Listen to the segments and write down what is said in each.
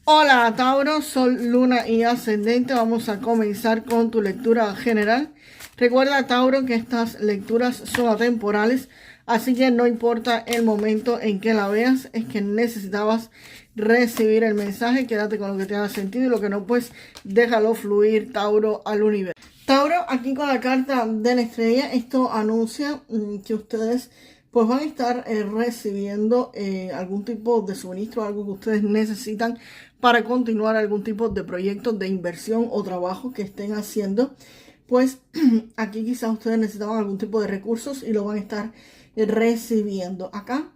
Hola Tauro, Sol, Luna y Ascendente. Vamos a comenzar con tu lectura general. Recuerda Tauro que estas lecturas son atemporales, así que no importa el momento en que la veas, es que necesitabas recibir el mensaje. Quédate con lo que te haga sentido y lo que no, pues déjalo fluir, Tauro, al universo. Tauro, aquí con la carta de la estrella, esto anuncia que ustedes pues van a estar recibiendo algún tipo de suministro, algo que ustedes necesitan para continuar algún tipo de proyecto de inversión o trabajo que estén haciendo. Pues aquí quizás ustedes necesitaban algún tipo de recursos y lo van a estar recibiendo. Acá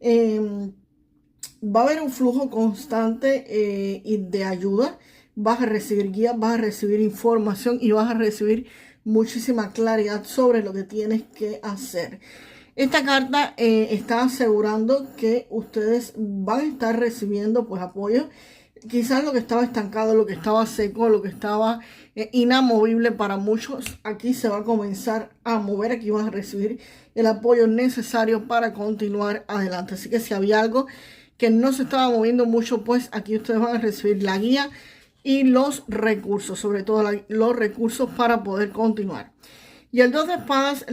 va a haber un flujo constante y de ayuda. Vas a recibir guía, vas a recibir información y vas a recibir muchísima claridad sobre lo que tienes que hacer. Esta carta está asegurando que ustedes van a estar recibiendo pues apoyo. Quizás lo que estaba estancado, lo que estaba seco, lo que estaba inamovible para muchos, aquí se va a comenzar a mover. Aquí vas a recibir el apoyo necesario para continuar adelante. Así que si había algo que no se estaba moviendo mucho, pues aquí ustedes van a recibir la guía y los recursos, sobre todo los recursos para poder continuar. Y el 2 de espadas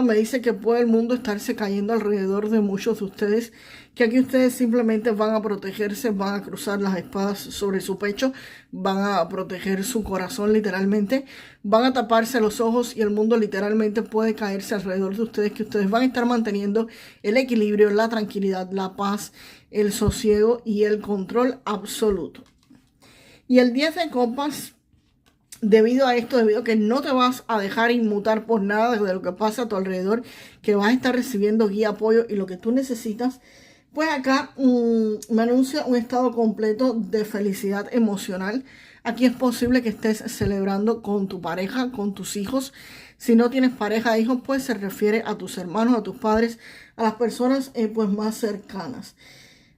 me dice que puede el mundo estarse cayendo alrededor de muchos de ustedes, que aquí ustedes simplemente van a protegerse, van a cruzar las espadas sobre su pecho, van a proteger su corazón literalmente, van a taparse los ojos y el mundo literalmente puede caerse alrededor de ustedes, que ustedes van a estar manteniendo el equilibrio, la tranquilidad, la paz, el sosiego y el control absoluto. Y el 10 de copas, debido a esto, debido a que no te vas a dejar inmutar por nada de lo que pasa a tu alrededor, que vas a estar recibiendo guía, apoyo y lo que tú necesitas, pues acá me anuncia un estado completo de felicidad emocional. Aquí es posible que estés celebrando con tu pareja, con tus hijos. Si no tienes pareja, hijos, pues se refiere a tus hermanos, a tus padres, a las personas pues más cercanas.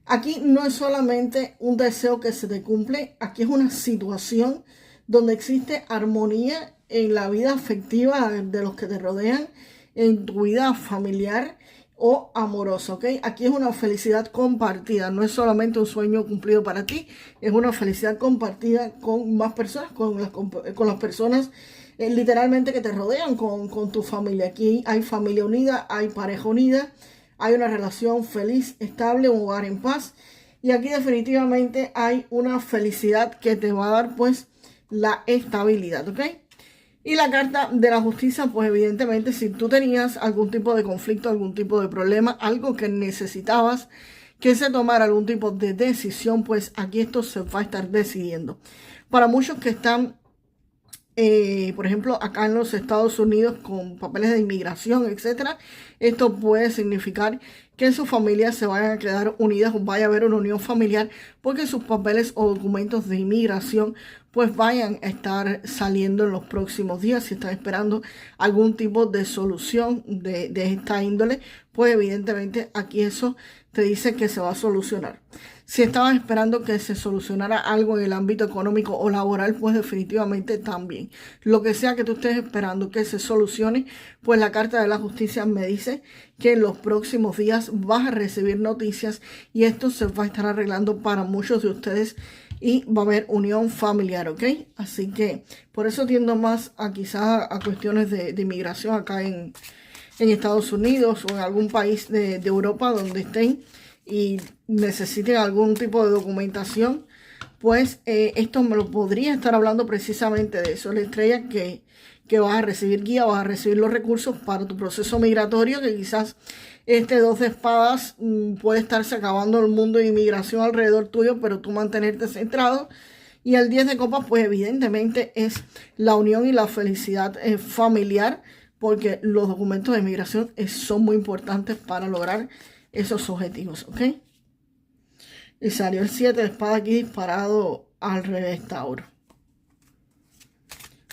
Aquí no es solamente un deseo que se te cumple, aquí es una situación donde existe armonía en la vida afectiva de los que te rodean, en tu vida familiar o amorosa, ¿ok? Aquí es una felicidad compartida, no es solamente un sueño cumplido para ti, es una felicidad compartida con más personas, con las personas literalmente que te rodean, con tu familia. Aquí hay familia unida, hay pareja unida, hay una relación feliz, estable, un hogar en paz. Y aquí definitivamente hay una felicidad que te va a dar pues la estabilidad, ¿ok? Y la carta de la justicia, pues evidentemente si tú tenías algún tipo de conflicto, algún tipo de problema, algo que necesitabas que se tomara algún tipo de decisión, pues aquí esto se va a estar decidiendo. Para muchos que están por ejemplo, acá en los Estados Unidos con papeles de inmigración, etcétera, esto puede significar que sus familias se vayan a quedar unidas o vaya a haber una unión familiar porque sus papeles o documentos de inmigración pues vayan a estar saliendo en los próximos días. Si están esperando algún tipo de solución de esta índole, pues evidentemente aquí eso te dice que se va a solucionar. Si estabas esperando que se solucionara algo en el ámbito económico o laboral, pues definitivamente también. Lo que sea que tú estés esperando que se solucione, pues la carta de la justicia me dice que en los próximos días vas a recibir noticias y esto se va a estar arreglando para muchos de ustedes y va a haber unión familiar, ¿ok? Así que por eso tiendo más a quizás a cuestiones de inmigración acá en Estados Unidos o en algún país de Europa donde estén y necesiten algún tipo de documentación, pues esto me lo podría estar hablando precisamente de eso. La estrella que vas a recibir guía, vas a recibir los recursos para tu proceso migratorio, que quizás este 2 de espadas puede estarse acabando el mundo de inmigración alrededor tuyo, pero tú mantenerte centrado. Y el 10 de copas, pues evidentemente es la unión y la felicidad familiar, porque los documentos de migración son muy importantes para lograr esos objetivos, ¿ok? Y salió el 7 de espada aquí disparado al revés, Tauro.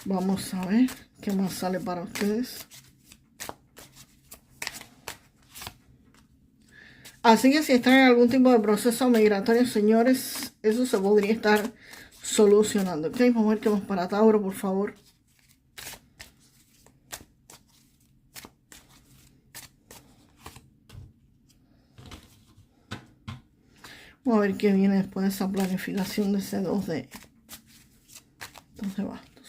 Vamos a ver qué más sale para ustedes. Así que si están en algún tipo de proceso migratorio, señores, eso se podría estar solucionando, ¿ok? Vamos a ver qué más para Tauro, por favor. Vamos a ver qué viene después de esa planificación de ese 2 de bastos.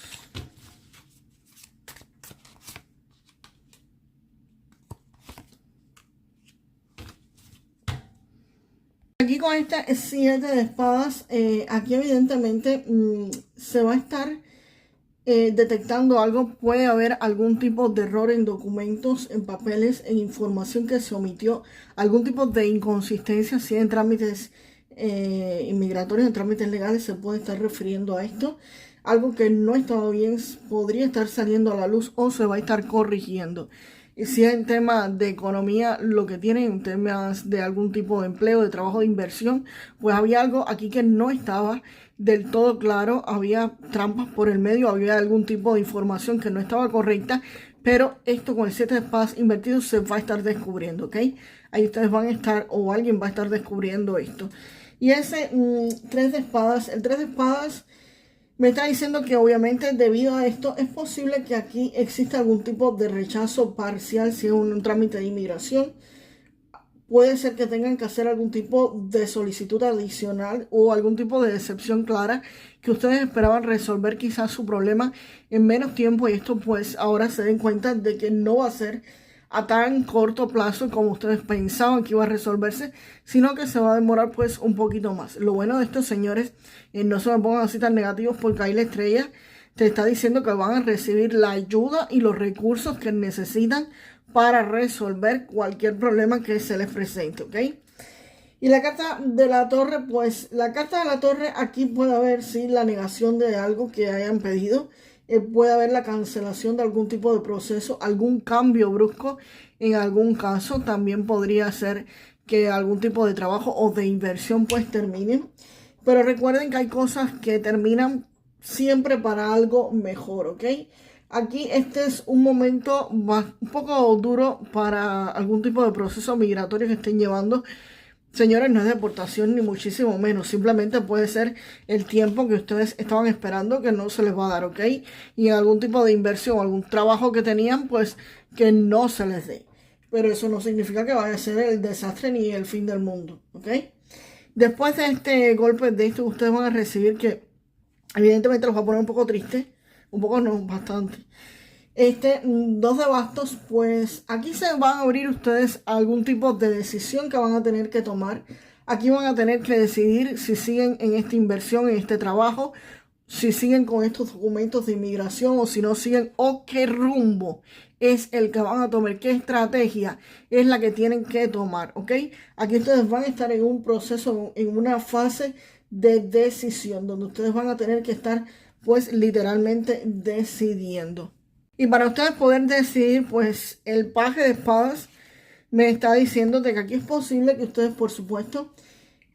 Aquí con este 7 de espadas, aquí evidentemente se va a estar detectando algo. Puede haber algún tipo de error en documentos, en papeles, en información que se omitió, algún tipo de inconsistencia, si en trámites inmigratorios, en trámites legales, se puede estar refiriendo a esto. Algo que no estaba bien podría estar saliendo a la luz o se va a estar corrigiendo. Y si es en temas de economía, lo que tienen en temas de algún tipo de empleo, de trabajo, de inversión, pues había algo aquí que no estaba del todo claro, había trampas por el medio, había algún tipo de información que no estaba correcta, pero esto con el 7 de espadas invertido se va a estar descubriendo, ¿ok? Ahí ustedes van a estar, o alguien va a estar descubriendo esto. Y ese 3 de espadas, el 3 de espadas me está diciendo que obviamente debido a esto es posible que aquí exista algún tipo de rechazo parcial si es un trámite de inmigración. Puede ser que tengan que hacer algún tipo de solicitud adicional o algún tipo de decepción clara que ustedes esperaban resolver quizás su problema en menos tiempo, y esto pues ahora se den cuenta de que no va a ser a tan corto plazo como ustedes pensaban que iba a resolverse, sino que se va a demorar pues un poquito más. Lo bueno de estos señores, no se me pongan así tan negativos, porque ahí la estrella te está diciendo que van a recibir la ayuda y los recursos que necesitan para resolver cualquier problema que se les presente, ¿ok? Y la carta de la torre, pues la carta de la torre aquí puede haber, sí, la negación de algo que hayan pedido. Puede haber la cancelación de algún tipo de proceso, algún cambio brusco en algún caso. También podría ser que algún tipo de trabajo o de inversión pues termine. Pero recuerden que hay cosas que terminan siempre para algo mejor, ¿ok? Aquí este es un momento un poco duro para algún tipo de proceso migratorio que estén llevando. Señores, no es deportación ni muchísimo menos. Simplemente puede ser el tiempo que ustedes estaban esperando que no se les va a dar, ¿ok? Y algún tipo de inversión o algún trabajo que tenían, pues que no se les dé. Pero eso no significa que vaya a ser el desastre ni el fin del mundo, ¿ok? Después de este golpe de esto, ustedes van a recibir que evidentemente los va a poner un poco tristes. Un poco no, bastante. Este 2 de bastos, pues aquí se van a abrir ustedes algún tipo de decisión que van a tener que tomar. Aquí van a tener que decidir si siguen en esta inversión, en este trabajo, si siguen con estos documentos de inmigración o si no siguen, o qué rumbo es el que van a tomar, qué estrategia es la que tienen que tomar, ¿ok? Aquí ustedes van a estar en un proceso, en una fase de decisión, donde ustedes van a tener que estar pues literalmente decidiendo. Y para ustedes poder decidir, pues el paje de espadas me está diciendo de que aquí es posible que ustedes, por supuesto,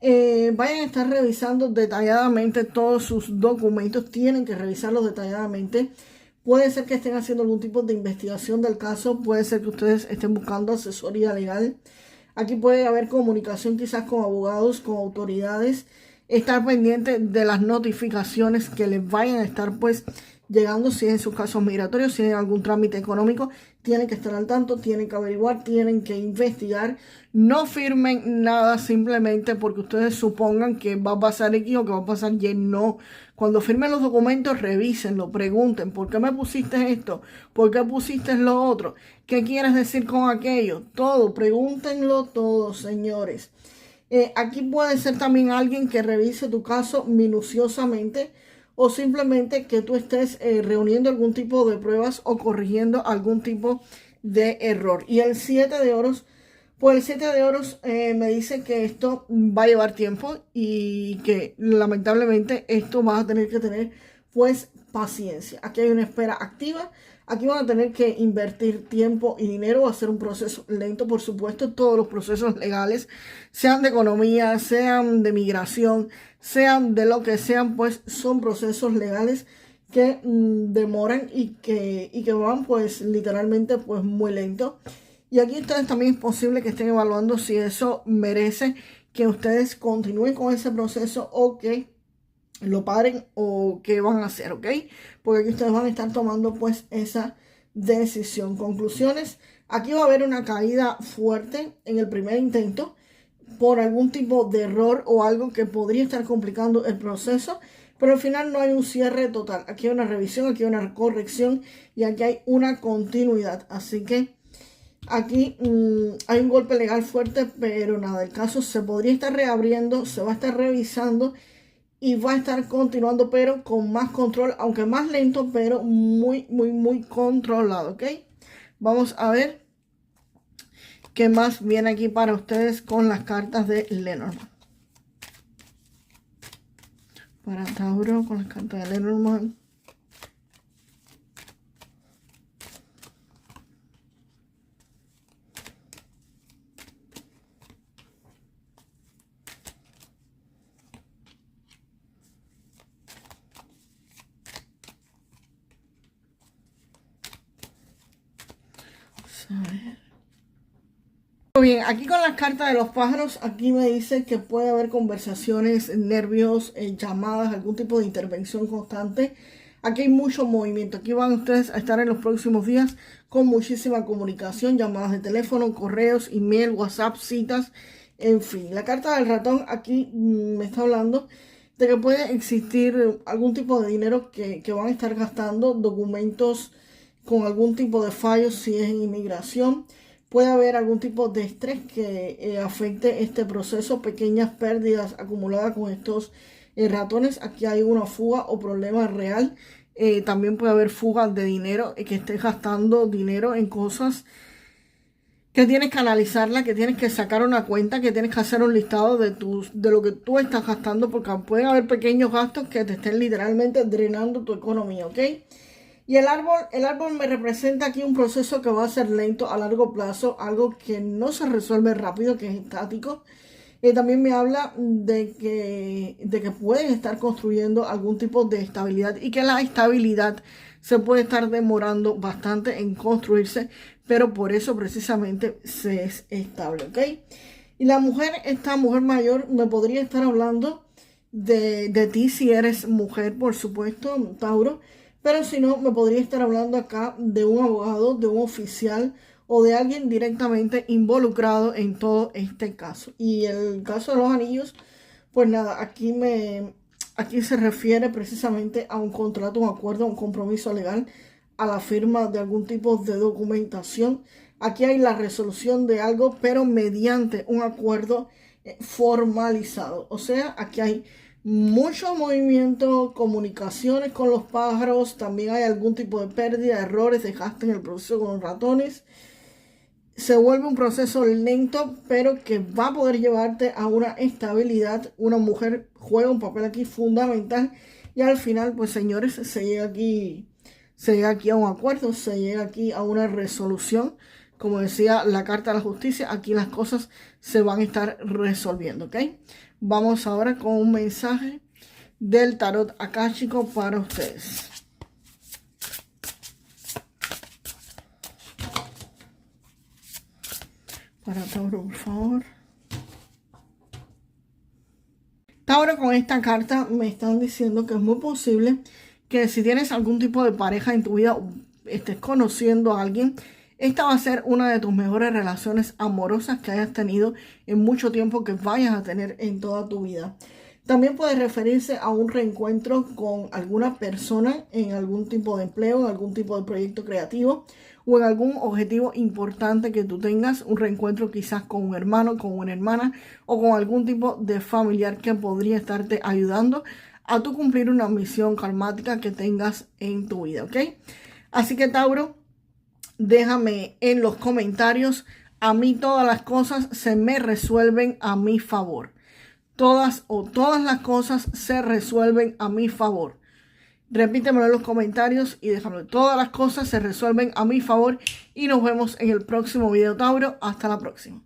vayan a estar revisando detalladamente todos sus documentos. Tienen que revisarlos detalladamente. Puede ser que estén haciendo algún tipo de investigación del caso. Puede ser que ustedes estén buscando asesoría legal. Aquí puede haber comunicación quizás con abogados, con autoridades. Estar pendiente de las notificaciones que les vayan a estar pues llegando, si en sus casos migratorios, si en algún trámite económico. Tienen que estar al tanto, tienen que averiguar, tienen que investigar. No firmen nada simplemente porque ustedes supongan que va a pasar X o que va a pasar Y. No. Cuando firmen los documentos, revísenlo, pregunten, ¿por qué me pusiste esto? ¿Por qué pusiste lo otro? ¿Qué quieres decir con aquello? Todo, pregúntenlo todo, señores. Aquí puede ser también alguien que revise tu caso minuciosamente, o simplemente que tú estés reuniendo algún tipo de pruebas o corrigiendo algún tipo de error. Y el 7 de oros, pues el 7 de oros me dice que esto va a llevar tiempo y que lamentablemente esto vas a tener que tener pues paciencia. Aquí hay una espera activa. Aquí van a tener que invertir tiempo y dinero. Va a ser un proceso lento, por supuesto. Todos los procesos legales, sean de economía, sean de migración, sean de lo que sean, pues son procesos legales que demoran y que van pues literalmente pues muy lento. Y aquí ustedes también es posible que estén evaluando si eso merece que ustedes continúen con ese proceso o que lo paren o qué van a hacer, ¿ok? Porque aquí ustedes van a estar tomando pues esa decisión. Conclusiones, aquí va a haber una caída fuerte en el primer intento. por algún tipo de error o algo que podría estar complicando el proceso, pero al final no hay un cierre total. Aquí hay una revisión, aquí hay una corrección y aquí hay una continuidad. Así que aquí hay un golpe legal fuerte, pero nada, el caso se podría estar reabriendo, se va a estar revisando y va a estar continuando, pero con más control, aunque más lento, pero muy, muy, muy controlado, ¿ok? Vamos a ver qué más viene aquí para ustedes con las cartas de Lenormand. Para Tauro, con las cartas de Lenormand. A ver. Muy bien, aquí con las cartas de los pájaros, aquí me dice que puede haber conversaciones, nervios, llamadas, algún tipo de intervención constante. Aquí hay mucho movimiento. Aquí van ustedes a estar en los próximos días con muchísima comunicación, llamadas de teléfono, correos, email, WhatsApp, citas, en fin. La carta del ratón aquí me está hablando de que puede existir algún tipo de dinero que van a estar gastando, documentos con algún tipo de fallos si es en inmigración. Puede haber algún tipo de estrés que afecte este proceso, pequeñas pérdidas acumuladas con estos ratones. Aquí hay una fuga o problema real. También puede haber fugas de dinero, que estés gastando dinero en cosas que tienes que analizarla, que tienes que sacar una cuenta, que tienes que hacer un listado de lo que tú estás gastando, porque pueden haber pequeños gastos que te estén literalmente drenando tu economía, ¿ok? Y el árbol me representa aquí un proceso que va a ser lento a largo plazo, algo que no se resuelve rápido, que es estático. También me habla de que pueden estar construyendo algún tipo de estabilidad y que la estabilidad se puede estar demorando bastante en construirse, pero por eso precisamente se es estable, ¿ok? Y la mujer, esta mujer mayor, me podría estar hablando de ti si eres mujer, por supuesto, Tauro. Pero si no, me podría estar hablando acá de un abogado, de un oficial o de alguien directamente involucrado en todo este caso. Y el caso de los anillos, pues nada, aquí se refiere precisamente a un contrato, un acuerdo, un compromiso legal, a la firma de algún tipo de documentación. Aquí hay la resolución de algo, pero mediante un acuerdo formalizado. O sea, aquí hay mucho movimiento, comunicaciones con los pájaros, también hay algún tipo de pérdida, errores, desgaste en el proceso con los ratones. Se vuelve un proceso lento, pero que va a poder llevarte a una estabilidad. Una mujer juega un papel aquí fundamental y al final, pues señores, se llega aquí a un acuerdo, se llega aquí a una resolución. Como decía la Carta de la Justicia, aquí las cosas se van a estar resolviendo, ¿ok? Vamos ahora con un mensaje del tarot akáshico para ustedes. Para Tauro, por favor. Tauro, con esta carta me están diciendo que es muy posible que si tienes algún tipo de pareja en tu vida, estés conociendo a alguien, esta va a ser una de tus mejores relaciones amorosas que hayas tenido en mucho tiempo, que vayas a tener en toda tu vida. También puede referirse a un reencuentro con alguna persona en algún tipo de empleo, en algún tipo de proyecto creativo o en algún objetivo importante que tú tengas. Un reencuentro quizás con un hermano, con una hermana o con algún tipo de familiar que podría estarte ayudando a tú cumplir una misión karmática que tengas en tu vida, ¿ok? Así que Tauro, déjame en los comentarios. A mí todas las cosas se me resuelven a mi favor. Todas las cosas se resuelven a mi favor. Repítemelo en los comentarios y déjame. Todas las cosas se resuelven a mi favor. Y nos vemos en el próximo video, Tauro. Hasta la próxima.